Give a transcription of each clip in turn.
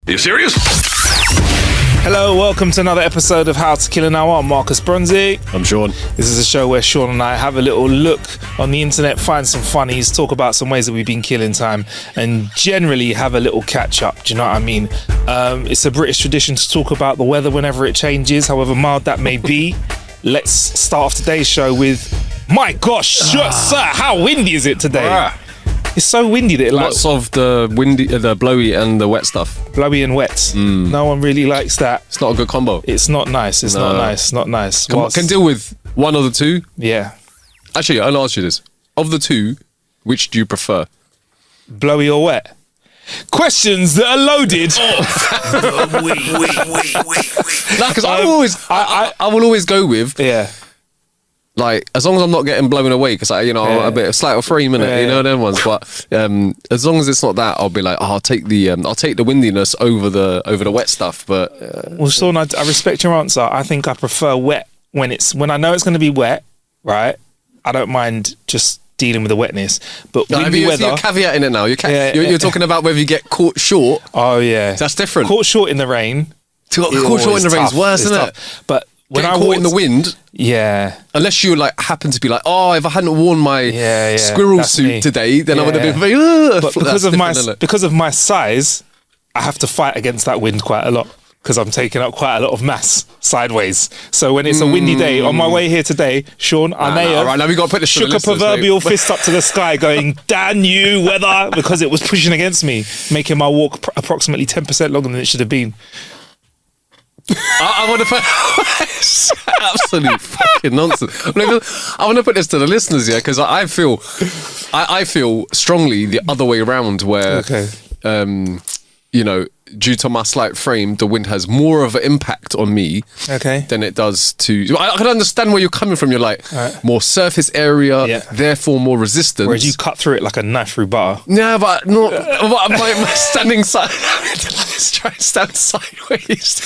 Are you serious? Hello, welcome to another episode of How to Kill an Hour. I'm Marcus Bronzy. I'm Sean. This is a show where Sean and I have a little look on the internet, find some funnies, talk about some ways that we've been killing time, and generally have a little catch up. Do you know what I mean? It's a British tradition to talk about the weather whenever it changes, however mild that may be. Let's start off today's show with, my gosh, sir, how windy is it today? It's so windy that Lots of the windy, the blowy and the wet stuff. Blowy and wet. No one really likes that. It's not a good combo. It's not nice. It's not nice. It's not nice. Can deal with one of the two. Yeah. Actually, I'll ask you this. Of the two, which do you prefer? Blowy or wet? Questions that are loaded. No, because I will always go with, Yeah. like, as long as I'm not getting blown away, because I'm a bit of slight of frame in it, you know them ones. But as long as it's not that, I'll be like, I'll take the windiness over the wet stuff. But Well, Sean, I respect your answer. I think I prefer wet when I know it's going to be wet, right? I don't mind just dealing with the wetness, but windy weather. You're caveating it now. You're talking about whether you get caught short. Oh yeah, that's different. Caught short in the rain. Caught short in the rain is worse, isn't it? But when I caught in the wind, unless you like happen to be like, oh, if I hadn't worn my squirrel suit today, then I would have been very. But because of my size, I have to fight against that wind quite a lot because I'm taking up quite a lot of mass sideways. So when it's a windy day, on my way here today, Sean, I may have now we got to put this shook a proverbial fist up to the sky, going, "Damn you, weather!" because it was pushing against me, making my walk approximately 10% longer than it should have been. I want to put absolute fucking nonsense. I want to put this to the listeners, because I feel strongly the other way around, where due to my slight frame, the wind has more of an impact on me than it does to. I can understand where you're coming from. You're like more surface area, therefore more resistance. Whereas you cut through it like a knife through butter. Yeah, but not. My standing side. Let's try and stand sideways.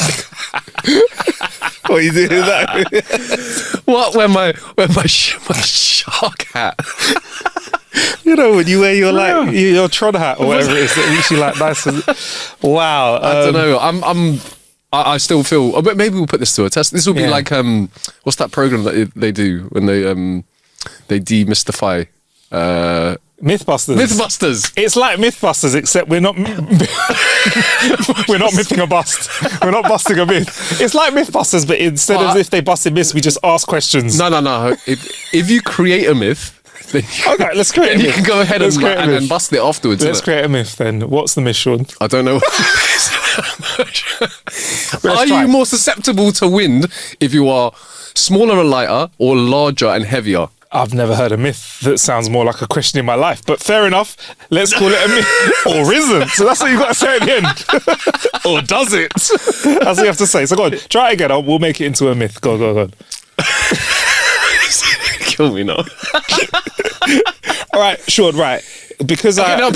What are you doing that? What? When my shark hat. You know, when you wear your Tron hat or whatever it is, that makes you like nice. Wow. I don't know. I still feel. But maybe we'll put this to a test. This will be like what's that program that they do when they demystify? Mythbusters. It's like Mythbusters, except we're not mything a bust. We're not busting a myth. It's like Mythbusters, but instead of if they busted myths, we just ask questions. No. If you create a myth. Okay, let's create a myth. You can go ahead and then bust it afterwards. Let's create a myth then. What's the myth, Sean? I don't know. Are you more susceptible to wind if you are smaller and lighter or larger and heavier? I've never heard a myth that sounds more like a question in my life, but fair enough. Let's call it a myth. Or isn't. So that's what you've got to say at the end. Or does it? That's what you have to say. So go on, try it again. We'll make it into a myth. Go on. Kill me now. All right, Sean, right. Because I love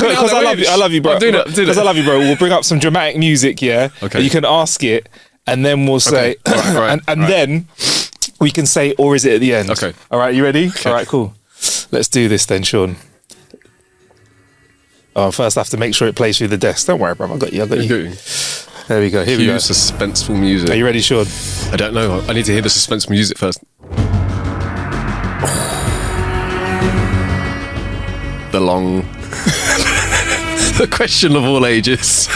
you, bro. Because I love you, bro. We'll bring up some dramatic music, Okay. You can ask it, and then we'll say, then we can say, or is it at the end? Okay. All right, you ready? Okay. All right, cool. Let's do this then, Sean. Oh, first I have to make sure it plays through the desk. Don't worry, bro. I got you. There we go. Here we go. Suspenseful music. Are you ready, Sean? I don't know. I need to hear the suspenseful music first. The question of all ages.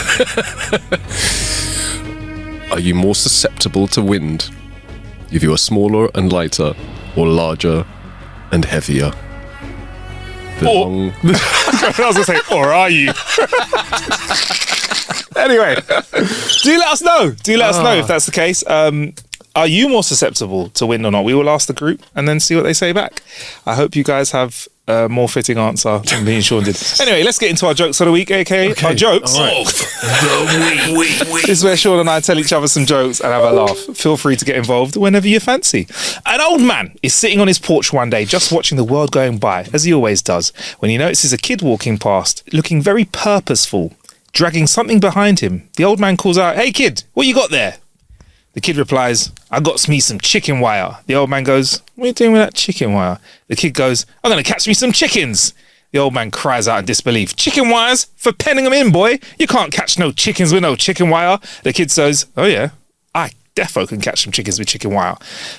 Are you more susceptible to wind if you are smaller and lighter or larger and heavier? I was going to say, or are you? Anyway, do let us know. If that's the case. Are you more susceptible to wind or not? We will ask the group and then see what they say back. I hope you guys have a more fitting answer than me and Sean did. Anyway, let's get into our jokes of the week, aka our jokes. Right. This is where Sean and I tell each other some jokes and have a laugh. Feel free to get involved whenever you fancy. An old man is sitting on his porch one day just watching the world going by, as he always does, when he notices a kid walking past, looking very purposeful, dragging something behind him. The old man calls out, "Hey kid, what you got there?" The kid replies, "I got me some chicken wire." The old man goes, "What are you doing with that chicken wire?" The kid goes, "I'm going to catch me some chickens." The old man cries out in disbelief. Chicken wires? For penning them in, boy. You can't catch no chickens with no chicken wire. The kid says, oh yeah, I defo can catch some chickens with chicken wire.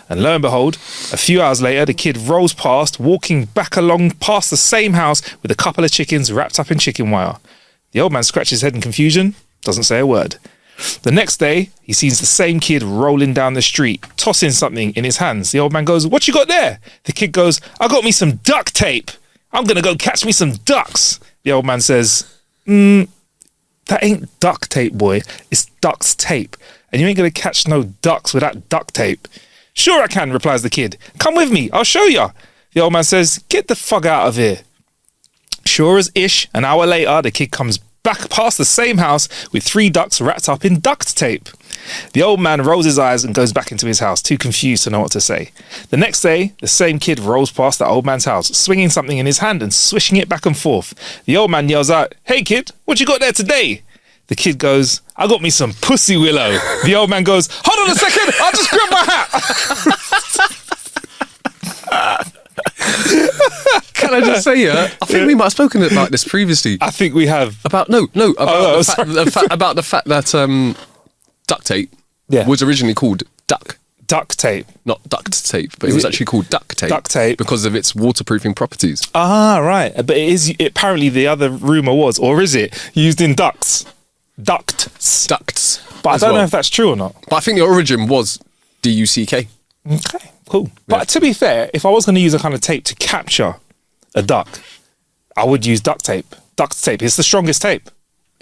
And lo and behold, a few hours later, the kid rolls past, walking back along past the same house with a couple of chickens wrapped up in chicken wire. The old man scratches his head in confusion, doesn't say a word. The next day, he sees the same kid rolling down the street, tossing something in his hands. The old man goes, what you got there? The kid goes, I got me some duct tape. I'm going to go catch me some ducks. The old man says, that ain't duct tape, boy. It's duck's tape. And you ain't going to catch no ducks with that duct tape. Sure I can, replies the kid. Come with me, I'll show ya. The old man says, get the fuck out of here. Sure as ish, an hour later, the kid comes back past the same house with 3 ducks wrapped up in duct tape. The old man rolls his eyes and goes back into his house, too confused to know what to say. The next day, the same kid rolls past the old man's house, swinging something in his hand and swishing it back and forth. The old man yells out, hey kid, what you got there today? The kid goes, I got me some pussy willow. The old man goes, hold on a second, I'll just grab my hat. Can I just say, I think we might have spoken about this previously. I think we have. About the fact that duct tape was originally called duck. Duct tape. Not duct tape, but it was actually called duct tape. Duct tape. Because of its waterproofing properties. Ah, right. But apparently the other rumour was, or is it, used in ducts? Ducts. Ducts. But I don't know if that's true or not. But I think the origin was DUCK. Okay, cool. But to be fair, if I was going to use a kind of tape to capture a duck, I would use duct tape. Duct tape is the strongest tape.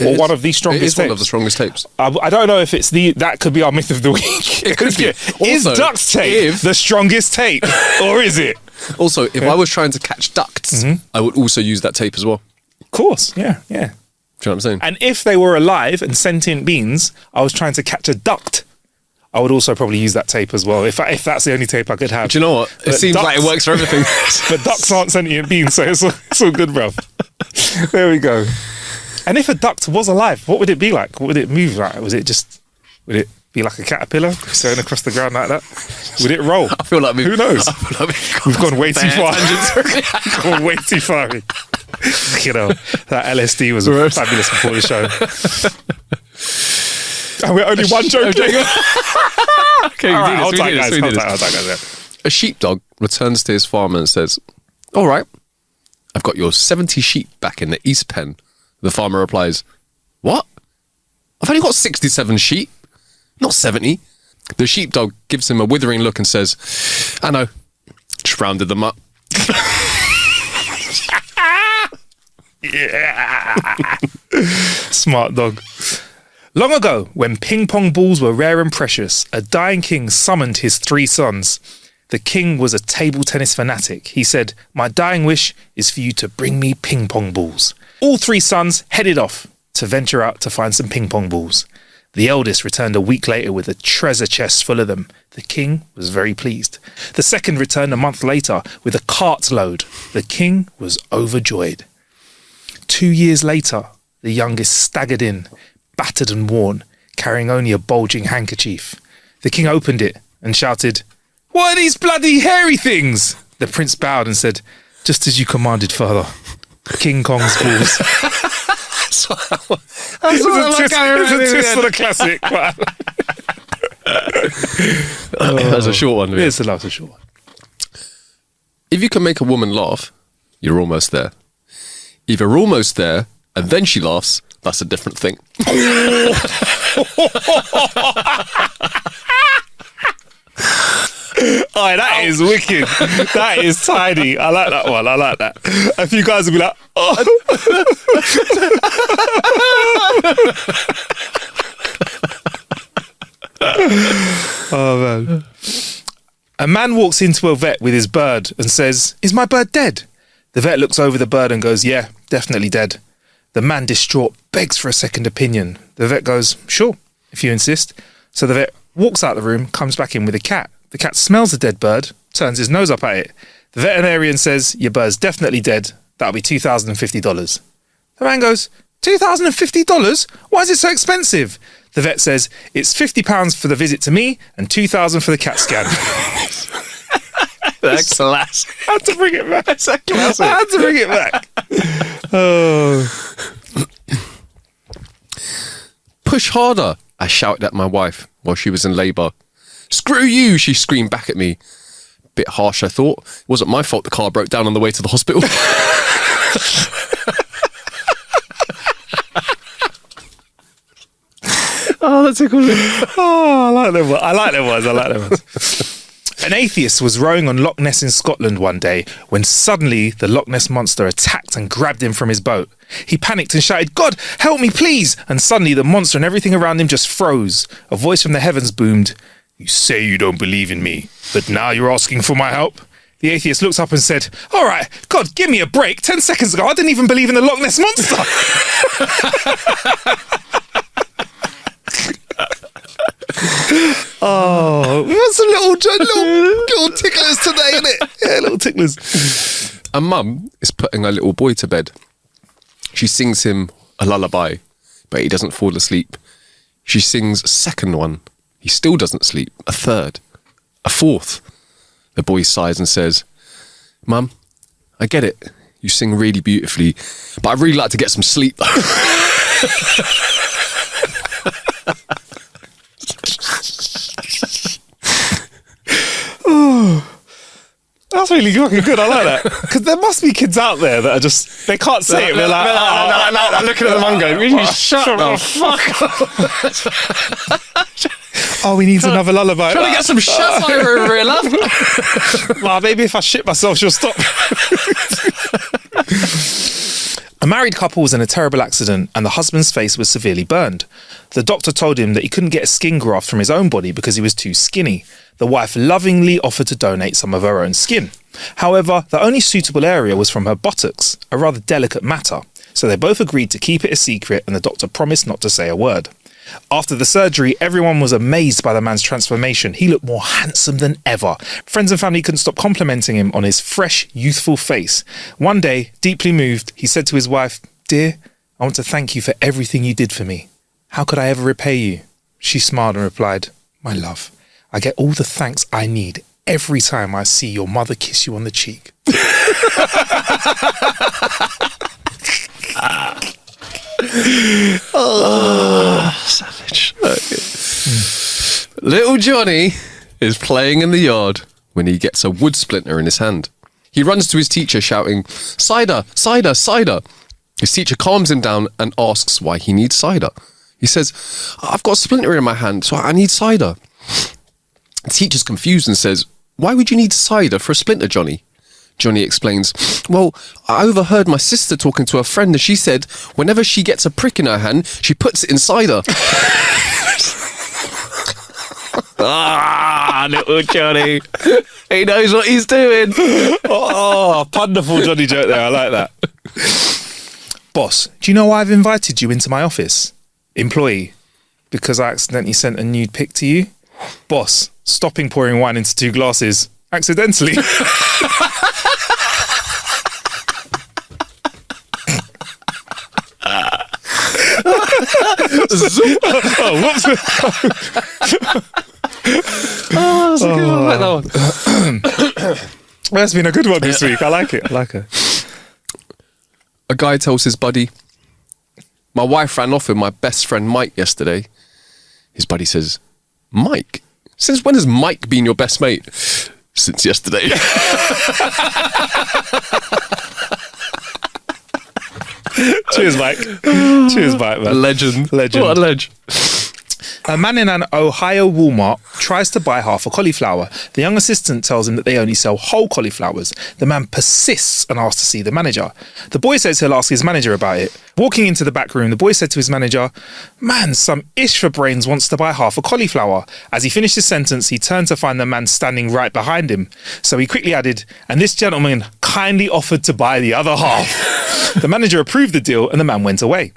Or one of the strongest tapes. It is one of the strongest tapes. I don't know if it's that could be our myth of the week. It could be. Is duct tape the strongest tape? Or is it? Also, if I was trying to catch ducks, I would also use that tape as well. Of course, yeah. Do you know what I'm saying? And if they were alive and sentient beings, I was trying to catch a duct, I would also probably use that tape as well, if that's the only tape I could have. Do you know what? It seems like it works for everything. But ducks aren't sentient beings, so it's all good, bruv. There we go. And if a duck was alive, what would it be like? What would it move like? Would it be like a caterpillar going across the ground like that? Would it roll? I feel like who knows? We've gone way too far. Gone way too far. You know, that LSD was fabulous before the show. And we're only one joke. Okay, I'll take guys. A sheepdog returns to his farmer and says, all right, I've got your 70 sheep back in the east pen. The farmer replies, what? I've only got 67 sheep, not 70. The sheepdog gives him a withering look and says, I know, just rounded them up. Yeah. Smart dog. Long ago, when ping pong balls were rare and precious, a dying king summoned his 3 sons. The king was a table tennis fanatic. He said, my dying wish is for you to bring me ping pong balls. All 3 sons headed off to venture out to find some ping pong balls. The eldest returned a week later with a treasure chest full of them. The king was very pleased. The second returned a month later with a cartload. The king was overjoyed. 2 years later, the youngest staggered in, battered and worn, carrying only a bulging handkerchief. The king opened it and shouted, what are these bloody hairy things? The prince bowed and said, just as you commanded, father. King Kong's balls. It's a twist for the classic. That's a short one. It's a short one. If you can make a woman laugh, you're almost there. If you're almost there and then she laughs, that's a different thing. Oh, that is wicked. That is tidy. I like that one. I like that. A few guys will be like, oh. Oh, man. A man walks into a vet with his bird and says, is my bird dead? The vet looks over the bird and goes, yeah, definitely dead. The man, distraught, begs for a second opinion. The vet goes, sure, if you insist. So the vet walks out the room, comes back in with a cat. The cat smells the dead bird, turns his nose up at it. The veterinarian says, your bird's definitely dead. That'll be $2,050. The man goes, $2,050? Why is it so expensive? The vet says, it's £50 for the visit to me and $2,000 for the CAT scan. That's classic. I had to bring it back. That's a classic. I had to bring it back. Oh. Push harder, I shouted at my wife while she was in labour. Screw you, she screamed back at me. Bit harsh, I thought. It wasn't my fault the car broke down on the way to the hospital. Oh, that's a cool one. Oh, I like them ones. An atheist was rowing on Loch Ness in Scotland one day when suddenly the Loch Ness monster attacked and grabbed him from his boat. He panicked and shouted, "God, help me, please!" And suddenly the monster and everything around him just froze. A voice from the heavens boomed, "You say you don't believe in me, but now you're asking for my help?" The atheist looked up and said, "All right, God, give me a break. 10 seconds ago, I didn't even believe in the Loch Ness monster." Oh, we got some little ticklers today, innit? Yeah, little ticklers. A mum is putting her little boy to bed. She sings him a lullaby, but he doesn't fall asleep. She sings a second one. He still doesn't sleep. A third. A fourth. The boy sighs and says, "Mum, I get it. You sing really beautifully, but I'd really like to get some sleep though." That's really fucking good. I like that. Because there must be kids out there that are just, they can't say it. They're like, I'm looking at the mum going, "Will you shut the fuck up?" "Oh, we need another lullaby." Trying to get some satire over here, love. Well, maybe if I shit myself, she'll stop. A married couple was in a terrible accident and the husband's face was severely burned. The doctor told him that he couldn't get a skin graft from his own body because he was too skinny. The wife lovingly offered to donate some of her own skin. However, the only suitable area was from her buttocks, a rather delicate matter. So they both agreed to keep it a secret and the doctor promised not to say a word. After the surgery, everyone was amazed by the man's transformation. He looked more handsome than ever. Friends and family couldn't stop complimenting him on his fresh, youthful face. One day, deeply moved, he said to his wife, "Dear, I want to thank you for everything you did for me. How could I ever repay you?" She smiled and replied, "My love, I get all the thanks I need every time I see your mother kiss you on the cheek." Oh, savage. Little Johnny is playing in the yard when he gets a wood splinter in his hand. He runs to his teacher shouting, "Cider, cider, cider." His teacher calms him down and asks why he needs cider. He says, "I've got a splinter in my hand, so I need cider." The teacher's confused and says, "Why would you need cider for a splinter, Johnny?" Johnny explains, "Well, I overheard my sister talking to a friend and she said whenever she gets a prick in her hand, she puts it in cider." Ah, little Johnny. He knows what he's doing. Oh, wonderful Johnny joke there. I like that. "Boss, do you know why I've invited you into my office?" Employee, "Because I accidentally sent a nude pic to you." "Boss, stopping pouring wine into 2 glasses. Accidentally." Oh, whoops. Oh, that's a good one. I like that one. That's been a good one this week. I like it. A guy tells his buddy, "My wife ran off with my best friend Mike yesterday." His buddy says, "Mike? Since when has Mike been your best mate?" "Since yesterday." Cheers, Mike. Cheers, Mike, man. Legend. What a ledge. A man in an Ohio Walmart tries to buy half a cauliflower. The young assistant tells him that they only sell whole cauliflowers. The man persists and asks to see the manager. The boy says he'll ask his manager about it. Walking into the back room, the boy said to his manager, "Man, some ish for brains wants to buy half a cauliflower." As he finished his sentence, he turned to find the man standing right behind him. So he quickly added, "And this gentleman kindly offered to buy the other half." The manager approved the deal and the man went away.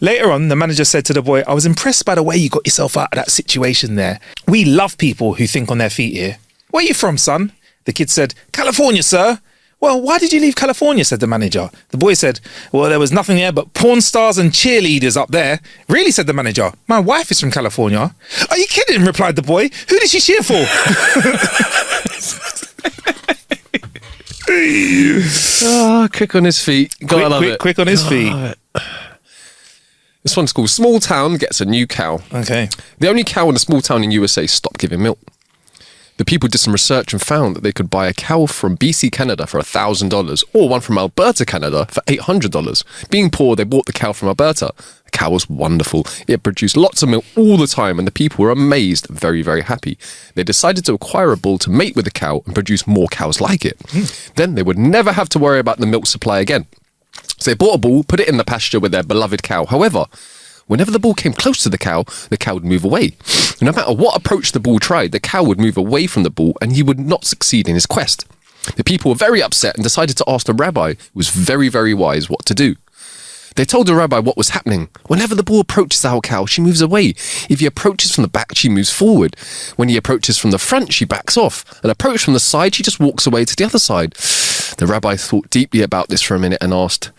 Later on, the manager said to the boy, "I was impressed by the way you got yourself out of that situation there. We love people who think on their feet here." "Where are you from, son?" The kid said, "California, sir." "Well, why did you leave California?" said the manager. The boy said, "Well, there was nothing there but porn stars and cheerleaders up there." "Really?" said the manager. "My wife is from California." "Are you kidding?" replied the boy. "Who did she cheer for?" Quick on his feet. Gotta love it. Quick on his feet. This one's called Small Town Gets a New Cow. Okay. The only cow in a small town in USA stopped giving milk. The people did some research and found that they could buy a cow from BC, Canada for $1,000 or one from Alberta, Canada for $800. Being poor, they bought the cow from Alberta. The cow was wonderful. It produced lots of milk all the time and the people were amazed, very, very happy. They decided to acquire a bull to mate with the cow and produce more cows like it. Then they would never have to worry about the milk supply again. So they bought a bull, put it in the pasture with their beloved cow. However, whenever the bull came close to the cow would move away. No matter what approach the bull tried, the cow would move away from the bull and he would not succeed in his quest. The people were very upset and decided to ask the rabbi, who was very, very wise, what to do. They told the rabbi what was happening. Whenever the bull approaches our cow, she moves away. If he approaches from the back, she moves forward. When he approaches from the front, she backs off. An approach from the side, she just walks away to the other side. The rabbi thought deeply about this for a minute and asked,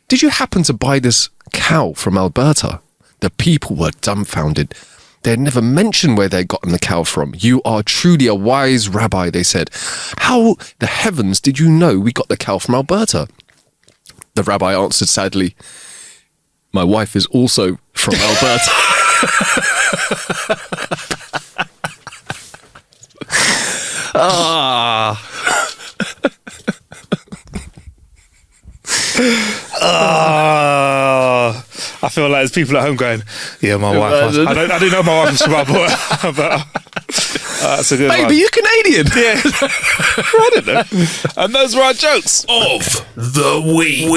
"Did you happen to buy this cow from Alberta?" The people were dumbfounded. They had never mentioned where they'd gotten the cow from. "You are truly a wise rabbi," they said. "How the heavens did you know we got the cow from Alberta?" The rabbi answered sadly, "My wife is also from Alberta." I feel like there's people at home going, "Yeah, my wife." I don't know my wife is from Alberta, but that's a good one. Baby, you Canadian? Yeah, I don't know. And those were our jokes of the week.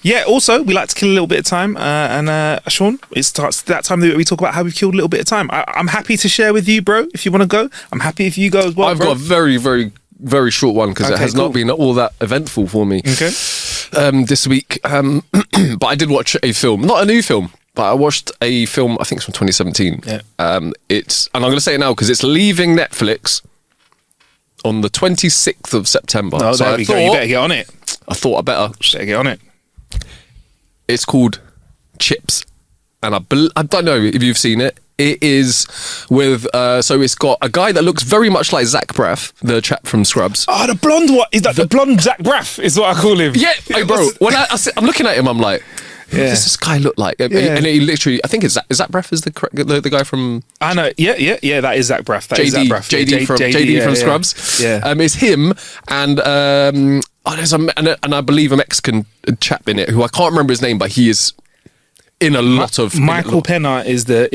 Yeah, also, we like to kill a little bit of time. And Sean, it starts that time that we talk about how we've killed a little bit of time. I'm happy to share with you, bro, if you want to go. I'm happy if you go as well, I've got a very, very, very short one because it has not been all that eventful for me this week. But I did watch a film, not a new film, but I watched a film, I think it's from 2017. Yeah. And I'm going to say it now because it's leaving Netflix on the 26th of September. Oh, so there we go. You better get on it. I thought I better get on it. It's called Chips, and I don't know if you've seen it. It is with so it's got a guy that looks very much like Zach Braff, the chap from Scrubs. Oh, the blonde one. Is that the blonde Zach Braff? Is what I call him. Yeah, hey, bro. When I'm looking at him, I'm like, what does this guy look like? And he literally, I think it's Zach Braff is the guy from. I know. Yeah. That is Zach Braff. That is Zach Braff. JD from Scrubs. Yeah. It's him and there's and I believe a Mexican chap in it who I can't remember his name, but he is in a lot of. Michael Pena is the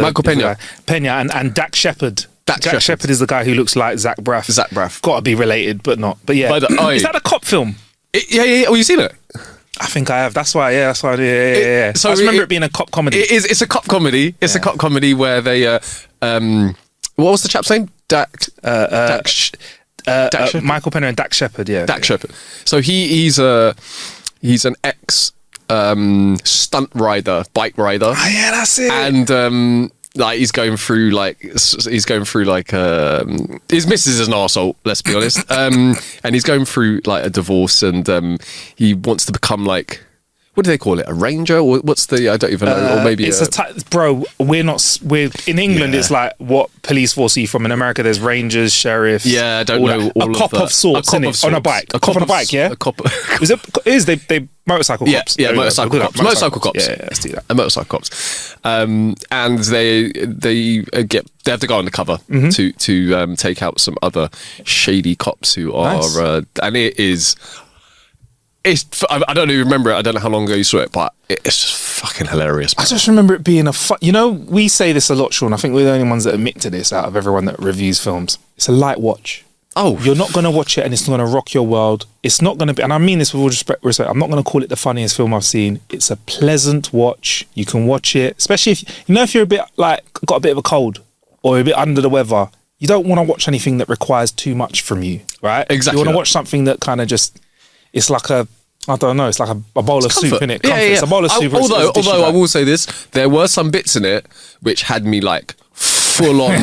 Michael Pena. Pena and Dak Shepard. Dak Shepard is the guy who looks like Zach Braff. Zach Braff. Got to be related, but not. But yeah, is that a cop film? Yeah. Oh, you seen it? I think I have. That's why. Yeah. So I just remember it being a cop comedy. It's a cop comedy. It's a cop comedy where they. What was the chap's name? Michael Pena and Dak Shepard. Yeah. Dak Shepard. So he's an ex stunt rider, bike rider. Oh, yeah, that's it. And like he's going through like his missus is an arsehole, let's be honest. And he's going through like a divorce, and he wants to become like, what do they call it? A ranger? Or what's the? I don't even know. Or maybe it's bro. We're in England. It's like what police force are you from? In America, there's rangers, sheriffs. Yeah, I don't know. A cop of sorts, on a bike. A cop on a bike. Yeah, a cop. Is they motorcycle cops? Yeah, motorcycle cops. Motorcycle cops. Yeah, let's do that. Motorcycle cops. And they have to go undercover to take out some other shady cops who are and it is. I don't even remember it. I don't know how long ago you saw it, but it's just fucking hilarious, man. I just remember it being we say this a lot, Sean. I think we're the only ones that admit to this out of everyone that reviews films. It's a light watch. Oh, you're not going to watch it and it's not going to rock your world. It's not going to be, and I mean this with all respect, I'm not going to call it the funniest film I've seen. It's a pleasant watch. You can watch it, especially if you're a bit like, got a bit of a cold or a bit under the weather. You don't want to watch anything that requires too much from you, right? Exactly. You want to watch something that kind of just, it's like I don't know, it's like a bowl of soup, innit? Yeah. It's a bowl of soup. Although I will say this, there were some bits in it which had me like full on,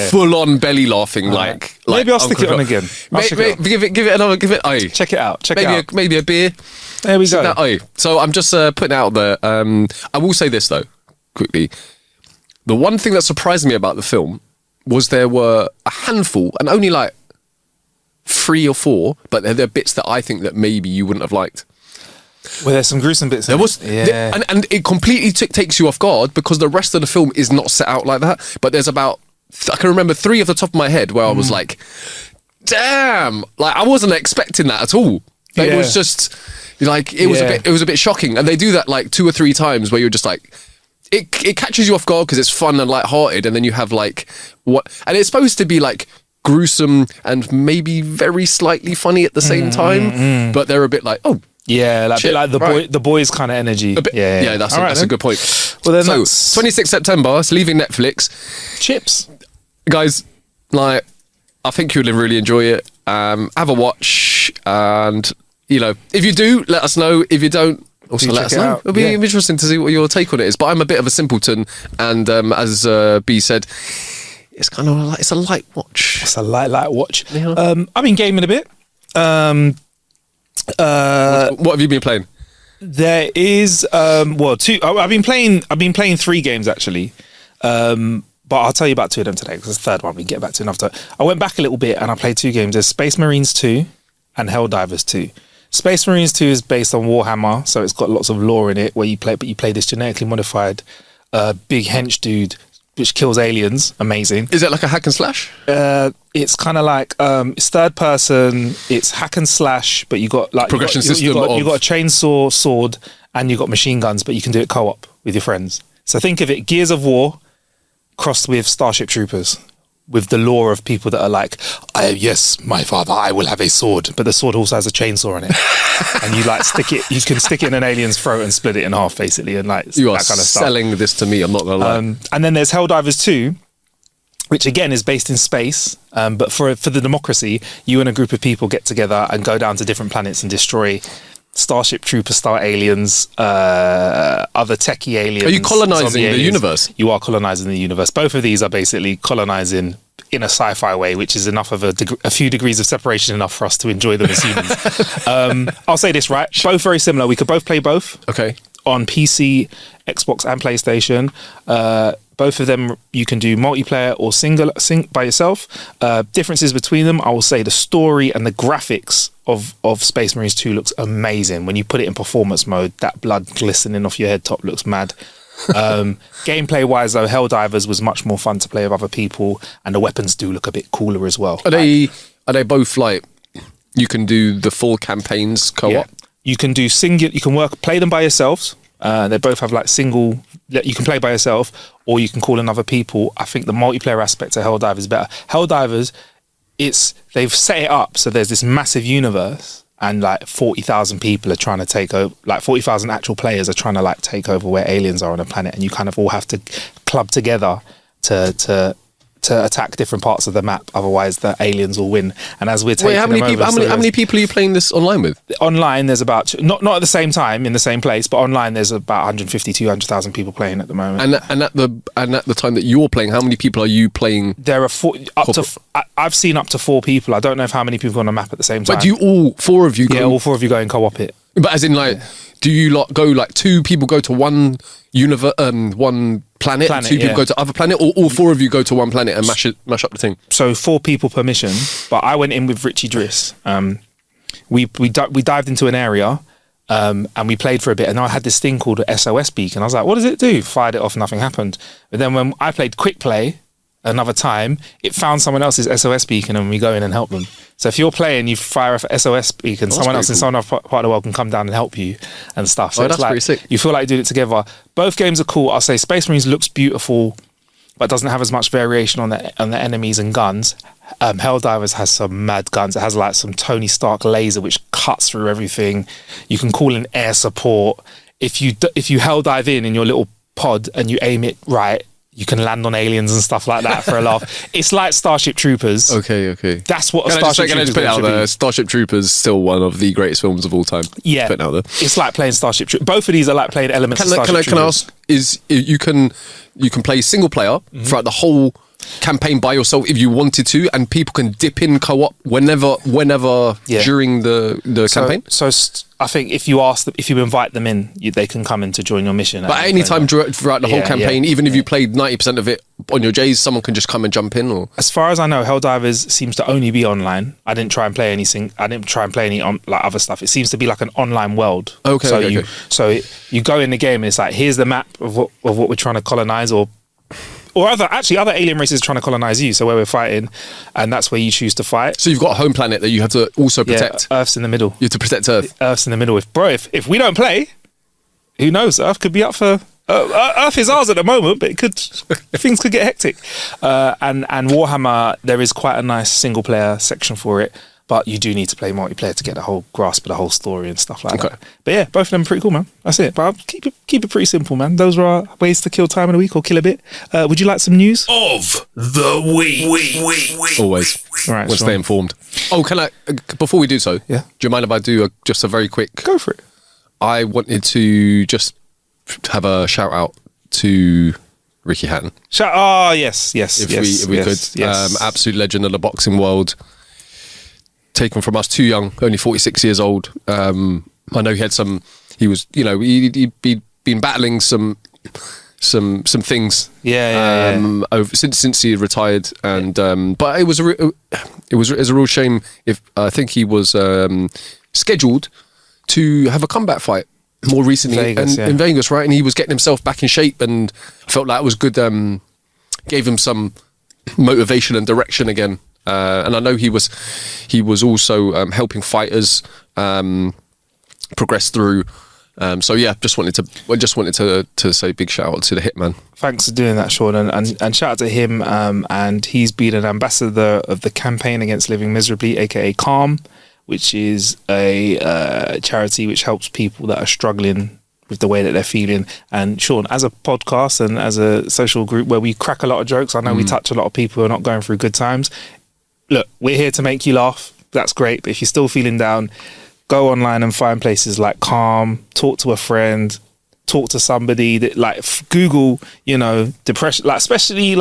full on belly laughing. Like maybe I'll stick it on again. Give it another. Check it out. Maybe a beer. There we go. So I'm just putting out there. I will say this though, quickly. The one thing that surprised me about the film was there were a handful, and only like 3 or 4, but they're bits that I think that maybe you wouldn't have liked. Well, there's some gruesome bits. There was, yeah. and it completely takes you off guard because the rest of the film is not set out like that. But there's about, I can remember 3 off the top of my head where I was like, damn, like I wasn't expecting that at all. It was just like it was a bit shocking, and they do that like 2 or 3 times where you're just like, it catches you off guard because it's fun and lighthearted, and then you have like and it's supposed to be like gruesome and maybe very slightly funny at the same time, but they're a bit like, oh. Yeah, like, shit, a bit like the boys kind of energy. Yeah, that's a good point. Well, then so 26th September, it's leaving Netflix. Chips, guys. Like, I think you'll really enjoy it. Have a watch, and if you do, let us know. If you don't, also let us know. It'll be interesting to see what your take on it is. But I'm a bit of a simpleton, and as B said, it's kind of like it's a light watch. It's a light watch. Yeah. I've been gaming a bit. What have you been playing? There is 2. I've been playing 3 games actually, but I'll tell you about 2 of them today because the third one we can get back to another time. I went back a little bit and I played 2 games. There's Space Marines 2 and Hell Divers 2. Space Marines 2 is based on Warhammer, so it's got lots of lore in it where you play this genetically modified big hench dude which kills aliens. Amazing. Is it like a hack and slash? It's kind of like it's third person. It's hack and slash, but you got like progression system. You got a chainsaw, sword, and you got machine guns, but you can do it co-op with your friends. So think of it: Gears of War crossed with Starship Troopers, with the lore of people that are like, yes, my father, I will have a sword, but the sword also has a chainsaw in it, and you like stick it. You can stick it in an alien's throat and split it in half, basically, and like you that are kind of stuff. Selling this to me. I'm not gonna lie. And then there's Hell Divers 2. Which again is based in space, but for the democracy, you and a group of people get together and go down to different planets and destroy Starship Trooper style aliens, other techie aliens. Are you colonizing the universe? You are colonizing the universe. Both of these are basically colonizing in a sci-fi way, which is enough of a few degrees of separation enough for us to enjoy them as humans. I'll say this, right? Both very similar. We could both play both. Okay. On PC, Xbox, and PlayStation. Both of them you can do multiplayer or sync by yourself. Differences between them, I will say the story and the graphics of Space Marines 2 looks amazing. When you put it in performance mode, that blood glistening off your head top looks mad. Gameplay wise though, Hell Divers was much more fun to play with other people, and the weapons do look a bit cooler as well. Are they both like you can do the full campaigns co-op? Yeah. You can do single. You can play them by yourselves. They both have like single. You can play by yourself, or you can call in other people. I think the multiplayer aspect of Hell Divers is better. Hell Divers, they've set it up so there's this massive universe, and like 40,000 people are trying to take over. Like 40,000 actual players are trying to like take over where aliens are on a planet, and you kind of all have to club together to attack different parts of the map. Otherwise, the aliens will win. And as we're taking how many people are you playing this online with? Online, there's about not at the same time in the same place, but online there's about 150, 200,000 people playing at the moment. And at the time that you're playing, how many people are you playing? There are I've seen up to 4 people. I don't know how many people on the map at the same time. But do you all 4 of you go? Yeah, all 4 of you go and co-op it. But as in like, do you go like 2 people go to one one planet 2 people go to other planet, or all 4 of you go to one planet and mash up the thing? So 4 people per mission, but I went in with Richie Driss. We dived into an area and we played for a bit, and I had this thing called an SOS beacon. I was like, what does it do? Fired it off, nothing happened. But then when I played quick play another time, it found someone else's SOS beacon and we go in and help them. So if you're playing, you fire off an SOS beacon, someone else in some other part of the world can come down and help you and stuff. So that's like, pretty sick. You feel like you did it together. Both games are cool. I'll say Space Marines looks beautiful, but doesn't have as much variation on the enemies and guns. Hell Divers has some mad guns. It has like some Tony Stark laser which cuts through everything. You can call in air support. If you hell dive in your little pod and you aim it right, you can land on aliens and stuff like that for a laugh. It's like Starship Troopers. Okay. That's what Starship Troopers put it out there. Starship Troopers still one of the greatest films of all time. Yeah, put it out there. It's like playing Starship Troopers. Both of these are like playing elements of Starship Troopers. Can I ask? Is you can play single player throughout the whole campaign by yourself if you wanted to, and people can dip in co-op whenever during the campaign. So I think if you invite them in, they can come in to join your mission. But at any time throughout the whole campaign, even if you played 90% of it on your J's, someone can just come and jump in? Or As far as I know, Hell Divers seems to only be online. I didn't try and play any like other stuff. It seems to be like an online world. Okay. So you go in the game and it's like, here's the map of what we're trying to colonize, or other alien races trying to colonize you. So where we're fighting, and that's where you choose to fight. So you've got a home planet that you have to also protect. Yeah, Earth's in the middle. You have to protect Earth. Earth's in the middle. If we don't play, who knows? Earth could be up for. Earth is ours at the moment, but things could get hectic. And Warhammer, there is quite a nice single player section for it, but you do need to play multiplayer to get the whole grasp of the whole story and stuff like that. But yeah, both of them are pretty cool, man. That's it. But I'll keep it pretty simple, man. Those are our ways to kill time in a week or kill a bit. Would you like some news? Of the week. Always. All right, We'll stay informed. Oh, can I? Before we do so, Yeah. Do you mind if I do just a very quick? Go for it. I wanted to just have a shout out to Ricky Hatton. Yes. If we could. Yes. Absolute legend of the boxing world. Taken from us too young, only 46 years old. I know he'd been battling some things. Since he retired, and but it was a real shame. If I think he was scheduled to have a comeback fight more recently in Vegas, right? And he was getting himself back in shape, and I felt like it was good. Gave him some motivation and direction again. And I know he was also helping fighters progress through. So yeah, just wanted to say big shout out to the Hitman. Thanks for doing that, Sean, and shout out to him. And he's been an ambassador of the Campaign Against Living Miserably, aka Calm, which is a charity which helps people that are struggling with the way that they're feeling. And Sean, as a podcast and as a social group where we crack a lot of jokes, I know we touch a lot of people who are not going through good times. Look, we're here to make you laugh. That's great. But if you're still feeling down, go online and find places like Calm, talk to a friend, talk to somebody that Google, depression, especially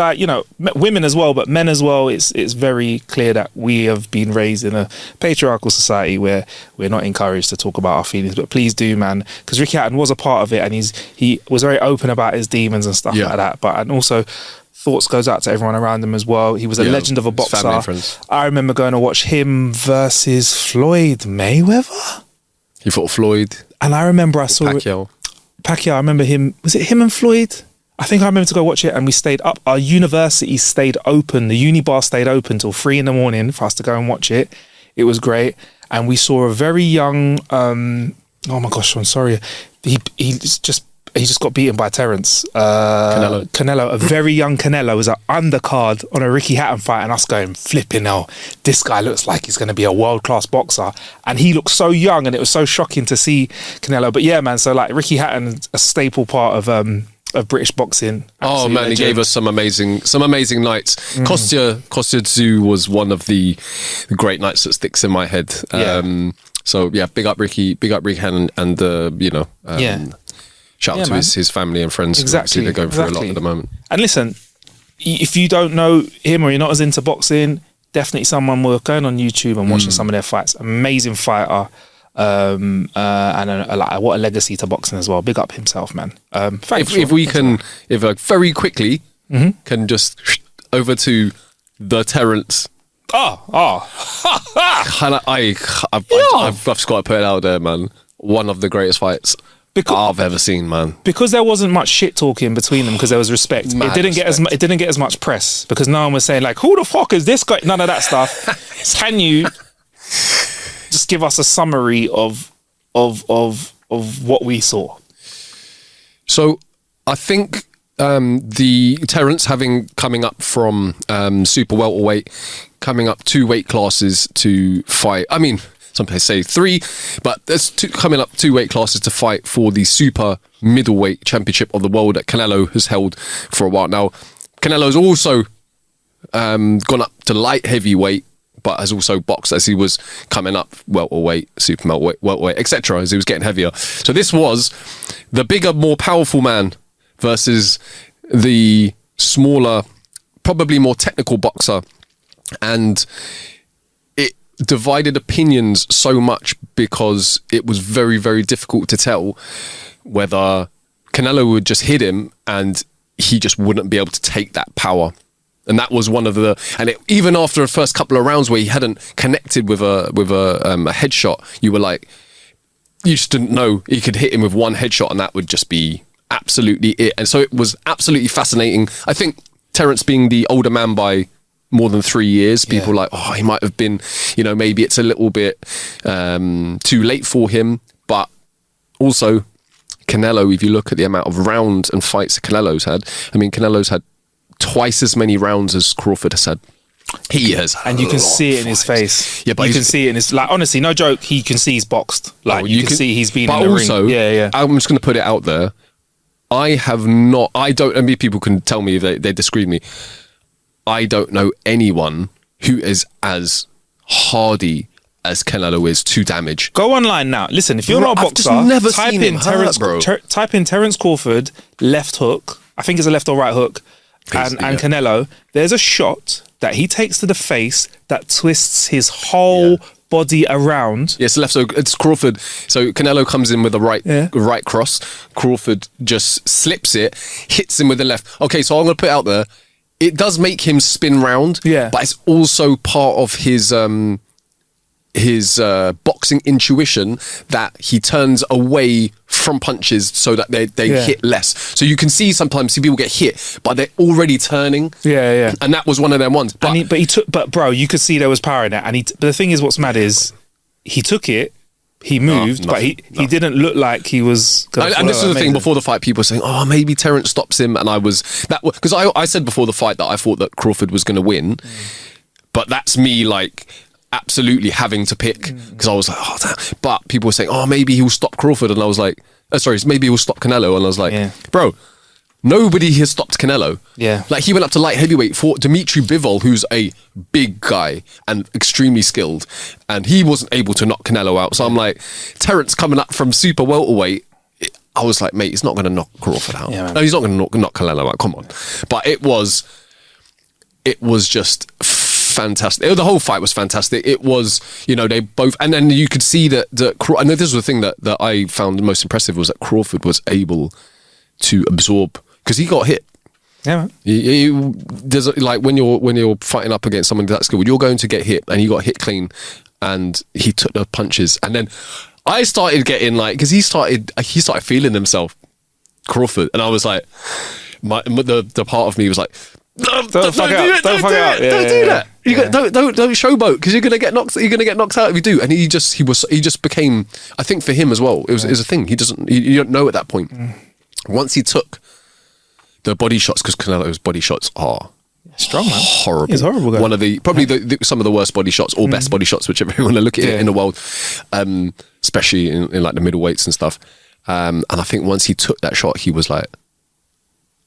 women as well, but men as well. It's very clear that we have been raised in a patriarchal society where we're not encouraged to talk about our feelings, but please do, man, because Ricky Hatton was a part of it, and he was very open about his demons and stuff like that. And also, thoughts goes out to everyone around him as well. He was a legend of a boxer. Family and friends. I remember going to watch him versus Floyd Mayweather. He fought Floyd, and I remember I saw Pacquiao. I remember him. Was it him and Floyd? I think I remember to go watch it, and we stayed up. Our university stayed open. The uni bar stayed open till 3 a.m. for us to go and watch it. It was great, and we saw a very young. Oh my gosh, I'm sorry. He just got beaten by Terence Canelo. A very young Canelo was an undercard on a Ricky Hatton fight, and us going, flipping hell, this guy looks like he's going to be a world-class boxer. And he looked so young, and it was so shocking to see Canelo. But yeah, man, so Ricky Hatton, a staple part of British boxing. Oh man, legend. He gave us some amazing nights. Kostya Tszyu was one of the great nights that sticks in my head. So yeah, big up Ricky Hatton, and shout out to his family and friends. Exactly. They're going through a lot at the moment. And listen, if you don't know him or you're not as into boxing, definitely someone worth going on YouTube and watching some of their fights. Amazing fighter. And what a legacy to boxing as well. Big up himself, man. Thanks. If very quickly can just over to the Terence. I've just got to put it out there, man. One of the greatest fights I've ever seen, man. Because there wasn't much shit talking between them, because there was respect. It didn't get as much press because no one was saying who the fuck is this guy? None of that stuff. Can you just give us a summary of what we saw? So I think the Terence coming up from super welterweight, coming up 2 weight classes to fight. I mean, some people say 3, but there's coming up 2 weight classes to fight for the super middleweight championship of the world that Canelo has held for a while now. Canelo's also gone up to light heavyweight, but has also boxed as he was coming up welterweight, super welterweight, etc. as he was getting heavier. So this was the bigger, more powerful man versus the smaller, probably more technical boxer, and divided opinions so much because it was very, very difficult to tell whether Canelo would just hit him and he just wouldn't be able to take that power. And that was one of the, even after the first couple of rounds where he hadn't connected with a headshot, you were like, you just didn't know he could hit him with one headshot and that would just be absolutely it. And so it was absolutely fascinating. I think Terence being the older man by more than 3 years, people were like, oh, he might have been, maybe it's a little bit too late for him. But also, Canelo, if you look at the amount of rounds and fights that Canelo's had, Canelo's had twice as many rounds as Crawford has had. He has, and you can see it in his face. Yeah, but you can see it in his, like, honestly, no joke. He can see he's boxed. Like, you can see he's been in the also, ring. Yeah. I'm just going to put it out there. I mean, people can tell me if they disagree with me. I don't know anyone who is as hardy as Canelo is to damage. Go online now. Listen, if you're not a boxer, type in Terence Crawford left hook. I think it's a left or right hook. And Canelo, there's a shot that he takes to the face that twists his whole body around. Yes, left. So it's Crawford. So Canelo comes in with a right cross. Crawford just slips it, hits him with the left. Okay, so I'm going to put it out there. It does make him spin round. Yeah, but it's also part of his boxing intuition that he turns away from punches so that they hit less. So you can see sometimes people get hit, but they're already turning. Yeah. And that was one of them ones. But bro, you could see there was power in it. But the thing is, what's mad is he took it, he moved, but he didn't look like he was. And this is the thing. Before the fight, people were saying, "Oh, maybe Terence stops him," and because I said before the fight that I thought that Crawford was going to win, but that's me like. Absolutely having to pick because I was like, oh, damn. But people were saying, oh, maybe he'll stop Crawford, and I was like, maybe he'll stop Canelo, and I was like, bro, nobody has stopped Canelo. Yeah, like he went up to light heavyweight for Dimitri Bivol, who's a big guy and extremely skilled, and he wasn't able to knock Canelo out. So I'm like, Terence coming up from super welterweight. I was like, mate, he's not going to knock Crawford out. Yeah, no, he's not going to knock Canelo out. Come on, but it was just fantastic. The whole fight was fantastic. It was, they both, and then you could see that I know this was the thing that I found most impressive was that Crawford was able to absorb because he got hit. Yeah, man. There's like when you're fighting up against someone that's skilled, you're going to get hit, and he got hit clean, and he took the punches, and then I started getting like because he started feeling himself, Crawford, and I was like, the part of me was like. Don't fuck it up. Don't do that. Don't showboat because you're gonna get knocked out if you do. And he just became. I think for him as well, it was a thing. You don't know at that point. Once he took the body shots, because Canelo's body shots are strong, man. Horrible. He's horrible. Guy. One of the some of the worst body shots or best body shots, whichever you want to look at it in the world, especially in like the middleweights and stuff. And I think once he took that shot, he was like.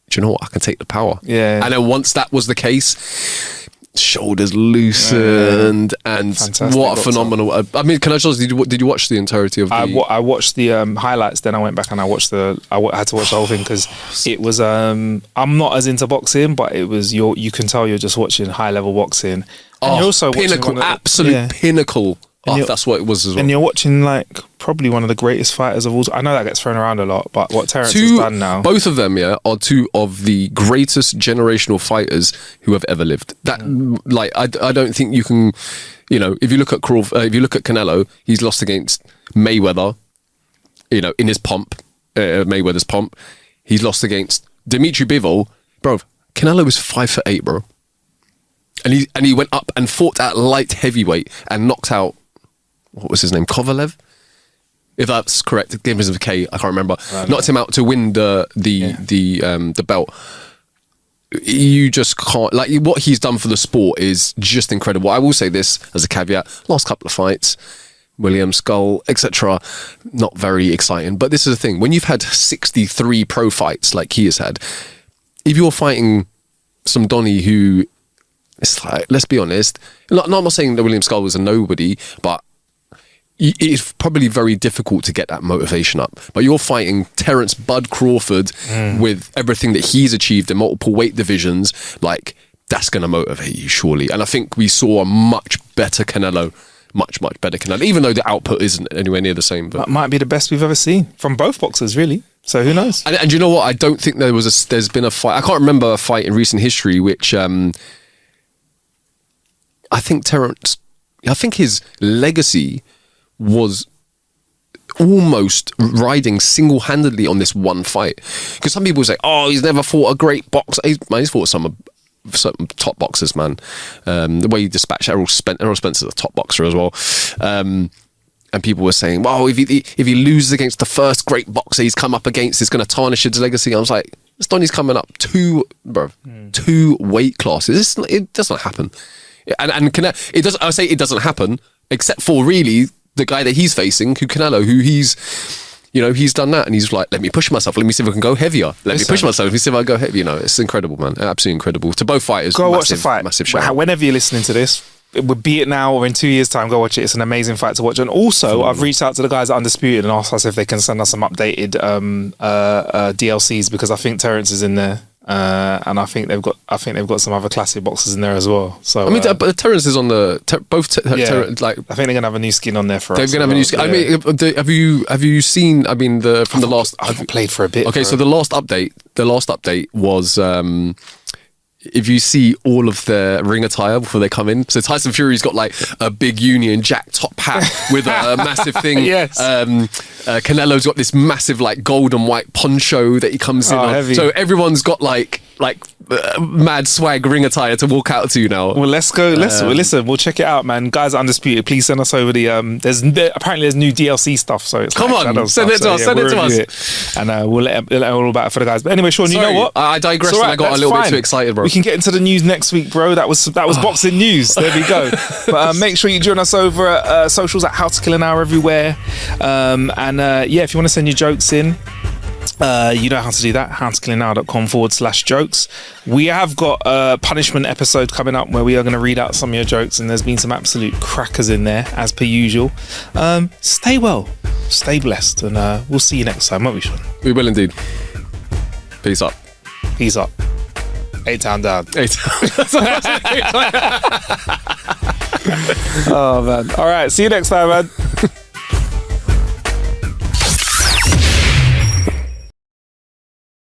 Do you know what? I can take the power. Yeah. And then once that was the case, shoulders loosened and fantastic what a phenomenal. I mean, can I just did you watch the entirety of the? I watched the highlights. Then I went back and I watched I had to watch the whole thing because it was. I'm not as into boxing, but it was you can tell you're just watching high level boxing. And you're also pinnacle, absolute pinnacle. That's what it was as well. And you're watching like probably one of the greatest fighters of all time. I know that gets thrown around a lot, but what Terence has done now. Both of them, are two of the greatest generational fighters who have ever lived. That I don't think you can, if you look at Crawford, if you look at Canelo, he's lost against Mayweather, in his pomp, Mayweather's pomp. He's lost against Dimitri Bivol. Bro, Canelo was 5'8", bro. And he went up and fought at light heavyweight and knocked out, what was his name? Kovalev? If that's correct, give him a K, I can't remember. Knocked him out to win the belt. You just can't, like, what he's done for the sport is just incredible. I will say this as a caveat, last couple of fights, William Skull, etc., not very exciting. But this is the thing, when you've had 63 pro fights like he has had, if you're fighting some Donny who, it's like, let's be honest, I'm not saying that William Skull was a nobody, but it's probably very difficult to get that motivation up. But you're fighting Terence Bud Crawford with everything that he's achieved in multiple weight divisions, like, that's going to motivate you, surely. And I think we saw a much better Canelo much better Canelo, even though the output isn't anywhere near the same. But That might be the best we've ever seen from both boxers, really. So who knows? And you know what? I don't think there's been a fight. I can't remember a fight in recent history which I think his legacy was almost riding single-handedly on this one fight. Because some people say, "Oh, he's never fought a great boxer." He's fought some top boxers, man. The way he dispatched Errol Spencer's a top boxer as well. And people were saying, "Well, if he loses against the first great boxer he's come up against, it's going to tarnish his legacy." I was like, Stoney's coming up two weight classes. It doesn't happen. And it doesn't. I say it doesn't happen, except for really the guy that he's facing, Canelo, who he's done that, and he's like, let me push myself. Let me see if I can go heavier. Let me push myself. Let me see if I go heavy. It's incredible, man. Absolutely incredible. To both fighters, Go watch the fight. Massive shout. Whenever you're listening to this, be it now or in 2 years' time, go watch it. It's an amazing fight to watch. And also, I've reached out to the guys at Undisputed and asked us if they can send us some updated DLCs, because I think Terence is in there. And I think they've got some other classic boxers in there as well. So but Terence is on the like. I think they're gonna have a new skin on there for us. They're gonna have a new skin. Yeah. I mean, have you seen? I mean, the last. I've played for a bit. Okay, so the last update was. If you see all of their ring attire before they come in, so Tyson Fury's got like a big Union Jack top hat with a massive thing. Yes. Canelo's got this massive like gold and white poncho that he comes in on. Heavy. So everyone's got like mad swag ring attire to walk out to now. Well, let's go. Listen, we'll check it out, man. Guys at Undisputed, please send us over the. Apparently there's new DLC stuff, so it's come on, send it to us. Send it to us, and we'll let all about it for the guys. But anyway, Sean, you know what? I digressed. Right, and I got a little bit too excited, bro. We can get into the news next week, bro. That was boxing news. There we go. But make sure you join us over at socials at How to Kill an Hour everywhere. If you want to send your jokes in. You know how to do that. howtokillanhour.com/jokes. We have got a punishment episode coming up where we are going to read out some of your jokes, and there's been some absolute crackers in there as per usual. Stay well, stay blessed, and we'll see you next time, won't we, Sean? We will indeed. Peace up. 8 Town down. 8 Town. Oh man. All right, see you next time, man.